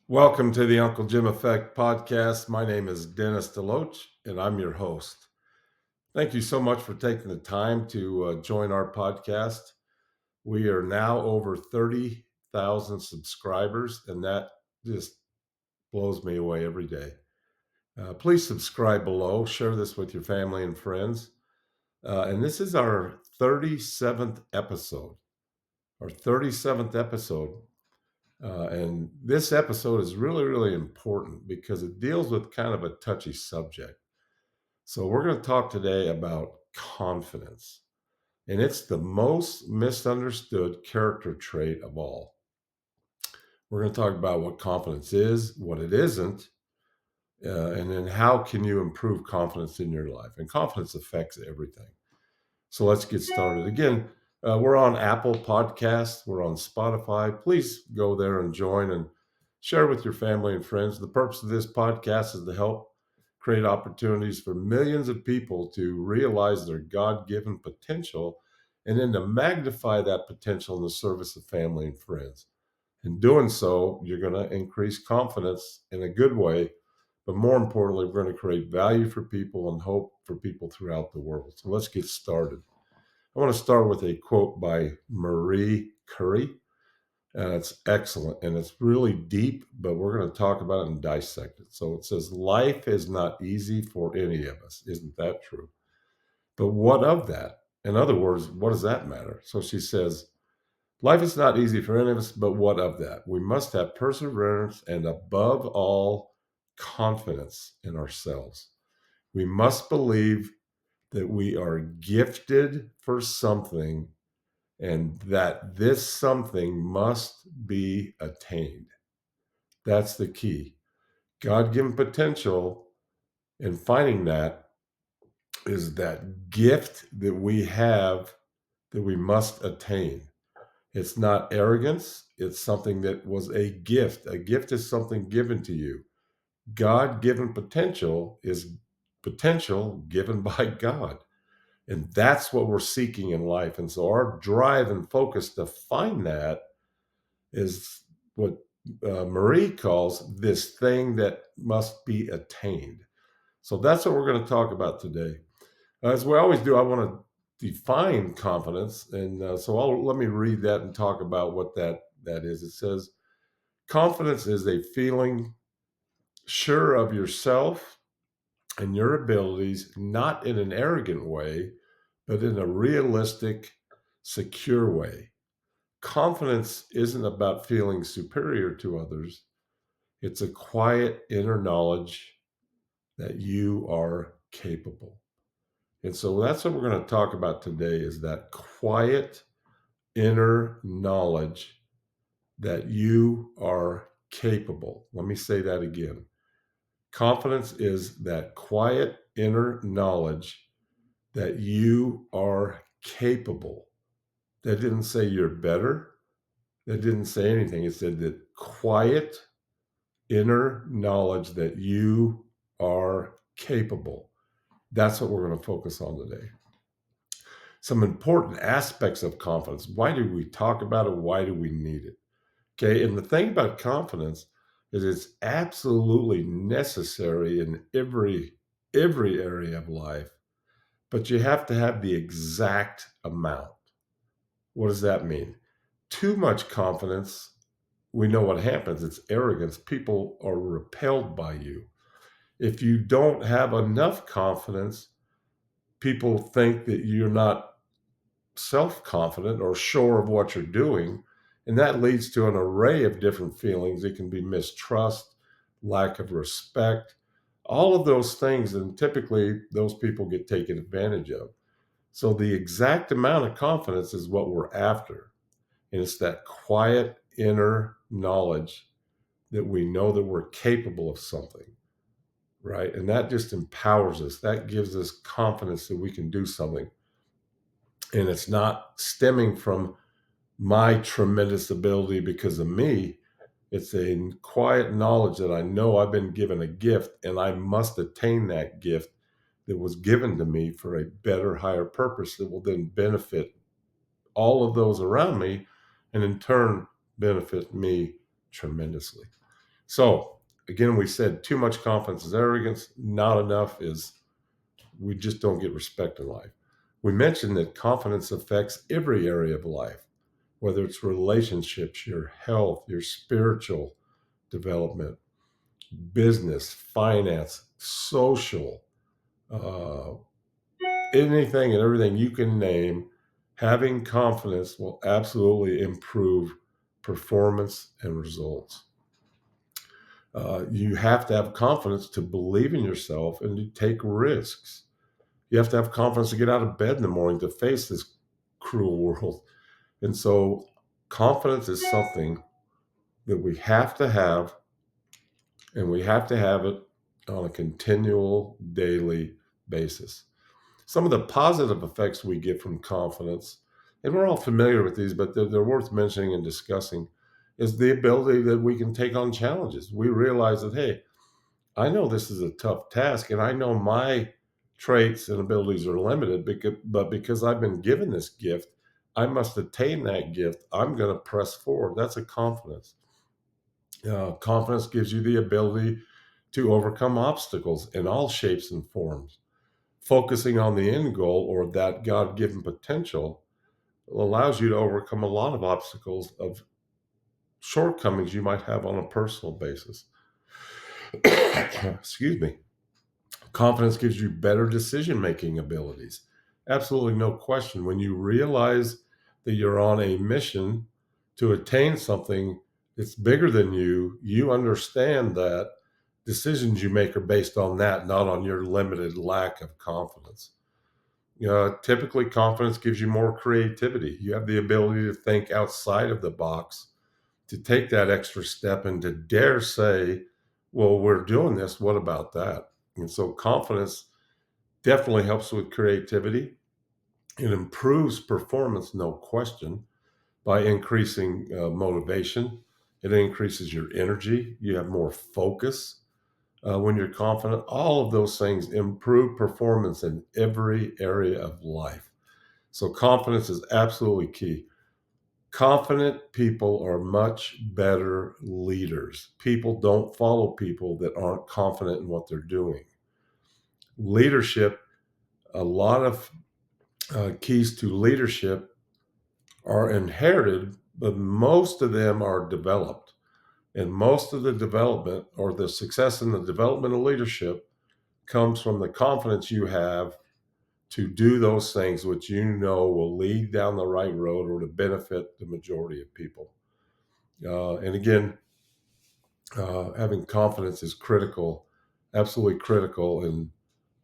Welcome to the Uncle Jim Effect podcast. My name is Dennis DeLoach, and I'm your host. Thank you so much for taking the time to join our podcast. We are now over 30,000 subscribers, and that just blows me away every day. Please subscribe below, share this with your family and friends. And this is our 37th episode. Our 37th episode. And this episode is really, really important because it deals with kind of a touchy subject. So, we're going to talk today about confidence, and it's the most misunderstood character trait of all. We're going to talk about what confidence is, what it isn't, and then how can you improve confidence in your life. And confidence affects everything. So let's get started. Again, we're on Apple Podcasts, we're on Spotify. Please go there and join and share with your family and friends. The purpose of this podcast is to help create opportunities for millions of people to realize their God given potential and then to magnify that potential in the service of family and friends. In doing so, you're going to increase confidence in a good way, but more importantly, we're going to create value for people and hope for people throughout the world. So let's get started. I want to start with a quote by Marie Curie. It's excellent and it's really deep, but we're going to talk about it and dissect it. So it says, life is not easy for any of us. Isn't that true? But what of that? In other words, what does that matter? So she says, life is not easy for any of us, but what of that? We must have perseverance and above all, confidence in ourselves. We must believe that we are gifted for something and that this something must be attained. That's the key. God given potential, and finding that is that gift that we have that we must attain. It's not arrogance, it's something that was a gift. A gift is something given to you. God given potential is potential given by God. And that's what we're seeking in life. And so our drive and focus to find that is what Marie calls this thing that must be attained. So that's what we're going to talk about today. As we always do, I want to define confidence. And let me read that and talk about what that is. It says, confidence is a feeling sure of yourself and your abilities, not in an arrogant way, but in a realistic, secure way. Confidence isn't about feeling superior to others. It's a quiet inner knowledge that you are capable. And so that's what we're going to talk about today is that quiet inner knowledge that you are capable. Let me say that again. Confidence is that quiet inner knowledge that you are capable. That didn't say you're better. That didn't say anything. It said that quiet inner knowledge that you are capable. That's what we're going to focus on today. Some important aspects of confidence. Why do we talk about it? Why do we need it? Okay, and the thing about confidence is it's absolutely necessary in every area of life, but you have to have the exact amount. What does that mean? Too much confidence, we know what happens. It's arrogance. People are repelled by you. If you don't have enough confidence, people think that you're not self-confident or sure of what you're doing. And that leads to an array of different feelings. It can be mistrust, lack of respect, all of those things. And typically those people get taken advantage of. So the exact amount of confidence is what we're after. And it's that quiet inner knowledge that we know that we're capable of something, right? And that just empowers us. That gives us confidence that we can do something. And it's not stemming from my tremendous ability because of me. It's a quiet knowledge that I know I've been given a gift and I must attain that gift that was given to me for a better, higher purpose that will then benefit all of those around me and in turn benefit me tremendously. So, again, we said too much confidence is arrogance, not enough is we just don't get respect in life. We mentioned that confidence affects every area of life, whether it's relationships, your health, your spiritual development, business, finance, social, uh, anything and everything you can name. Having confidence will absolutely improve performance and results. You have to have confidence to believe in yourself and to take risks. You have to have confidence to get out of bed in the morning to face this cruel world. And so, confidence is something that we have to have, and we have to have it on a continual daily basis. Some of the positive effects we get from confidence, and we're all familiar with these, but they're worth mentioning and discussing, is the ability that we can take on challenges. We realize that, hey, I know this is a tough task, and I know my traits and abilities are limited, but because I've been given this gift, I must attain that gift. I'm going to press forward. That's a confidence. Confidence gives you the ability to overcome obstacles in all shapes and forms. Focusing on the end goal or that God given potential allows you to overcome a lot of obstacles of shortcomings you might have on a personal basis. Excuse me. Confidence gives you better decision making abilities. Absolutely no question. When you realize that you're on a mission to attain something that's bigger than you, you understand that decisions you make are based on that, not on your limited lack of confidence. Typically, confidence gives you more creativity. You have the ability to think outside of the box, to take that extra step and to dare say, well, we're doing this. What about that? And so, confidence definitely helps with creativity. It improves performance, no question, by increasing motivation. It increases your energy. You have more focus when you're confident. All of those things improve performance in every area of life. So, confidence is absolutely key. Confident people are much better leaders. People don't follow people that aren't confident in what they're doing. Leadership, a lot of keys to leadership are inherited, but most of them are developed. And most of the development or the success in the development of leadership comes from the confidence you have to do those things which you know will lead down the right road or to benefit the majority of people. And again, having confidence is critical, absolutely critical in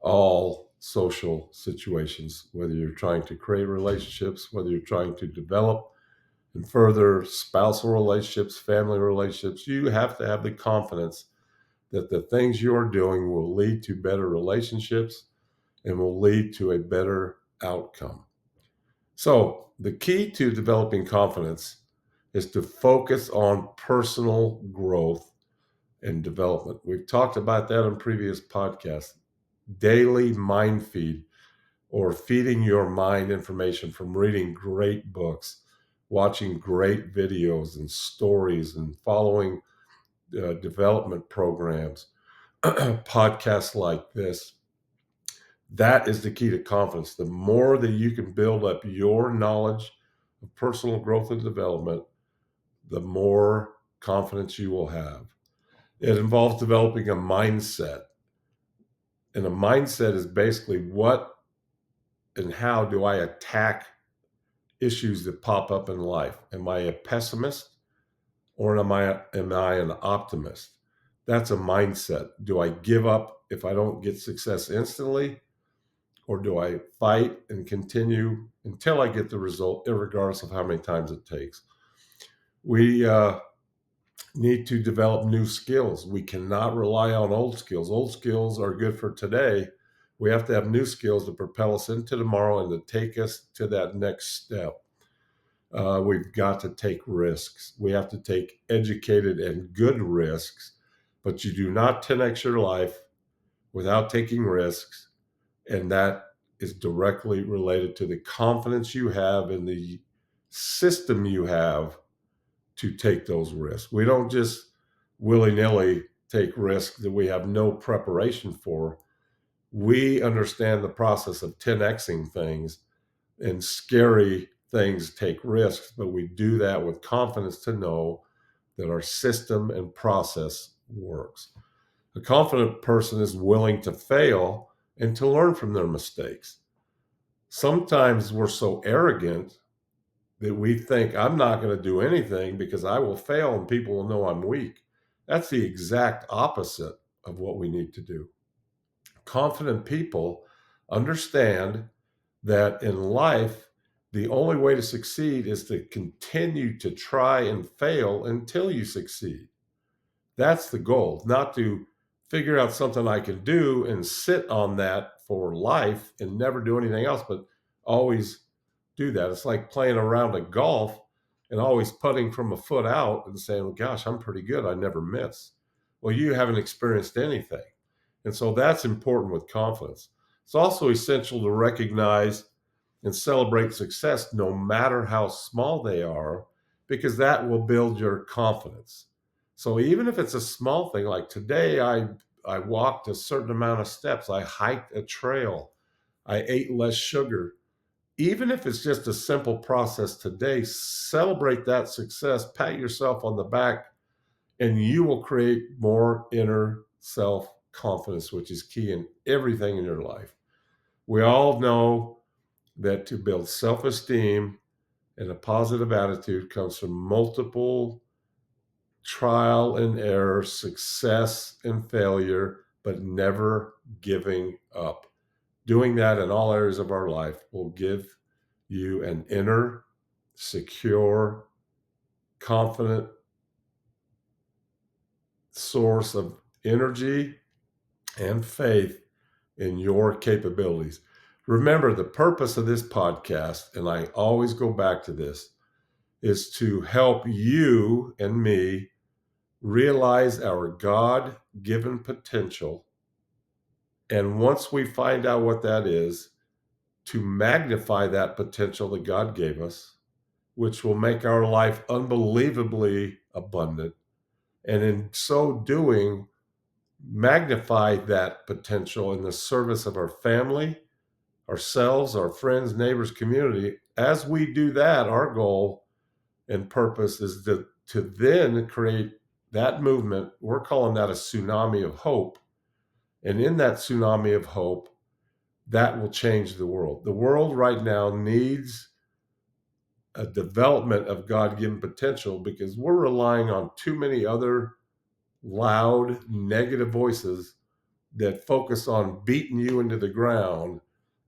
all social situations, whether you're trying to create relationships, whether you're trying to develop and further spousal relationships, family relationships. You have to have the confidence that the things you're doing will lead to better relationships and will lead to a better outcome. So, the key to developing confidence is to focus on personal growth and development. We've talked about that in previous podcasts. Daily mind feed or feeding your mind information from reading great books, watching great videos and stories, and following development programs, podcasts like this. That is the key to confidence. The more that you can build up your knowledge of personal growth and development, the more confidence you will have. It involves developing a mindset. And a mindset is basically what and how do I attack issues that pop up in life? Am I a pessimist or am I an optimist? That's a mindset. Do I give up if I don't get success instantly? Or do I fight and continue until I get the result, regardless of how many times it takes? We need to develop new skills. We cannot rely on old skills. Old skills are good for today. We have to have new skills to propel us into tomorrow and to take us to that next step. We've got to take risks. We have to take educated and good risks, but you do not 10x your life without taking risks. And that is directly related to the confidence you have in the system you have to take those risks. We don't just willy-nilly take risks that we have no preparation for. We understand the process of 10xing things, and scary things take risks, but we do that with confidence to know that our system and process works. A confident person is willing to fail and to learn from their mistakes. Sometimes we're so arrogant that we think I'm not going to do anything because I will fail and people will know I'm weak. That's the exact opposite of what we need to do. Confident people understand that in life, the only way to succeed is to continue to try and fail until you succeed. That's the goal, not to figure out something I can do and sit on that for life and never do anything else, but always do that. It's like playing a round of golf and always putting from a foot out and saying, well, gosh, I'm pretty good. I never miss. Well, you haven't experienced anything. And so that's important with confidence. It's also essential to recognize and celebrate success no matter how small they are, because that will build your confidence. So even if it's a small thing, like today I walked a certain amount of steps, I hiked a trail, I ate less sugar. Even if it's just a simple process today, celebrate that success, pat yourself on the back, and you will create more inner self confidence, which is key in everything in your life. We all know that to build self esteem and a positive attitude comes from multiple trial and error, success and failure, but never giving up. Doing that in all areas of our life will give you an inner, secure, confident source of energy and faith in your capabilities. Remember, the purpose of this podcast, and I always go back to this, is to help you and me realize our God given potential. And once we find out what that is, to magnify that potential that God gave us, which will make our life unbelievably abundant. And in so doing, magnify that potential in the service of our family, ourselves, our friends, neighbors, community. As we do that, our goal and purpose is to then create that movement. We're calling that a tsunami of hope. And in that tsunami of hope, that will change the world. The world right now needs a development of God-given potential because we're relying on too many other loud, negative voices that focus on beating you into the ground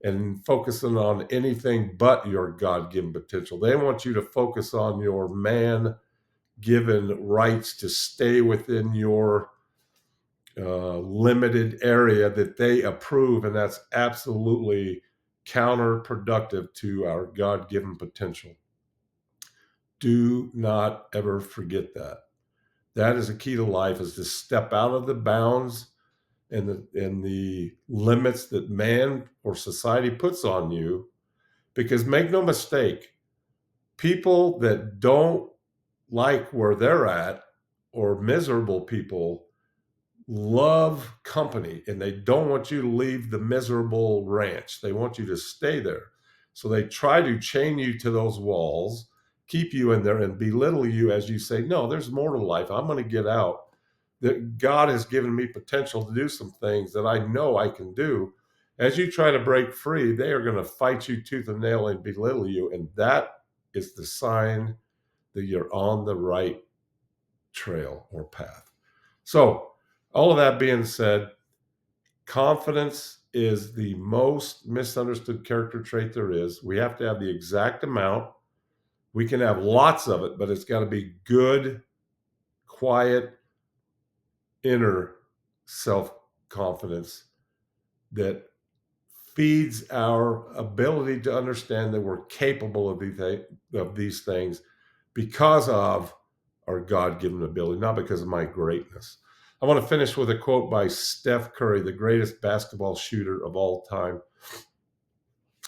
and focusing on anything but your God-given potential. They want you to focus on your man-given rights to stay within your limited area that they approve, and that's absolutely counterproductive to our God-given potential. Do not ever forget that. That is a key to life, is to step out of the bounds and the limits that man or society puts on you. Because make no mistake, people that don't like where they're at, or miserable people, love company, and they don't want you to leave the miserable ranch. They want you to stay there. So they try to chain you to those walls, keep you in there, and belittle you as you say, no, there's more to life. I'm going to get out. That God has given me potential to do some things that I know I can do. As you try to break free, they are going to fight you tooth and nail and belittle you. And that is the sign that you're on the right trail or path. So, all of that being said, confidence is the most misunderstood character trait there is. We have to have the exact amount. We can have lots of it, but it's got to be good, quiet, inner self-confidence that feeds our ability to understand that we're capable of these things because of our God-given ability, not because of my greatness. I want to finish with a quote by Steph Curry, the greatest basketball shooter of all time.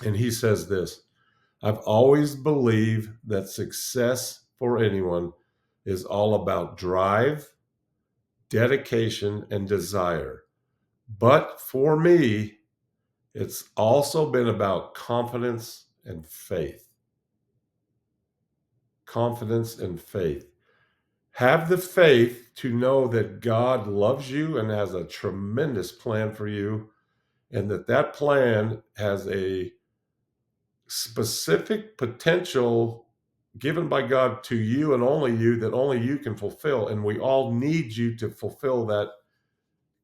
And he says this: I've always believed that success for anyone is all about drive, dedication, and desire. But for me, it's also been about confidence and faith. Confidence and faith. Have the faith to know that God loves you and has a tremendous plan for you, and that plan has a specific potential given by God to you and only you that only you can fulfill. And we all need you to fulfill that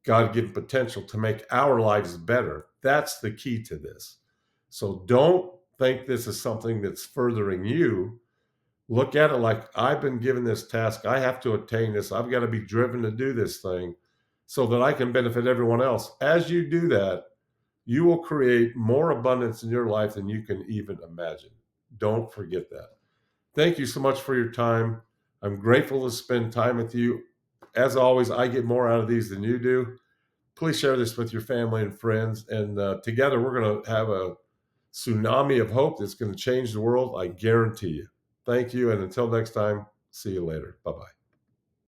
God given potential to make our lives better. That's the key to this. So don't think this is something that's furthering you. Look at it like, I've been given this task. I have to attain this. I've got to be driven to do this thing so that I can benefit everyone else. As you do that, you will create more abundance in your life than you can even imagine. Don't forget that. Thank you so much for your time. I'm grateful to spend time with you. As always, I get more out of these than you do. Please share this with your family and friends. And together, we're going to have a tsunami of hope that's going to change the world. I guarantee you. Thank you. And until next time, see you later. Bye bye.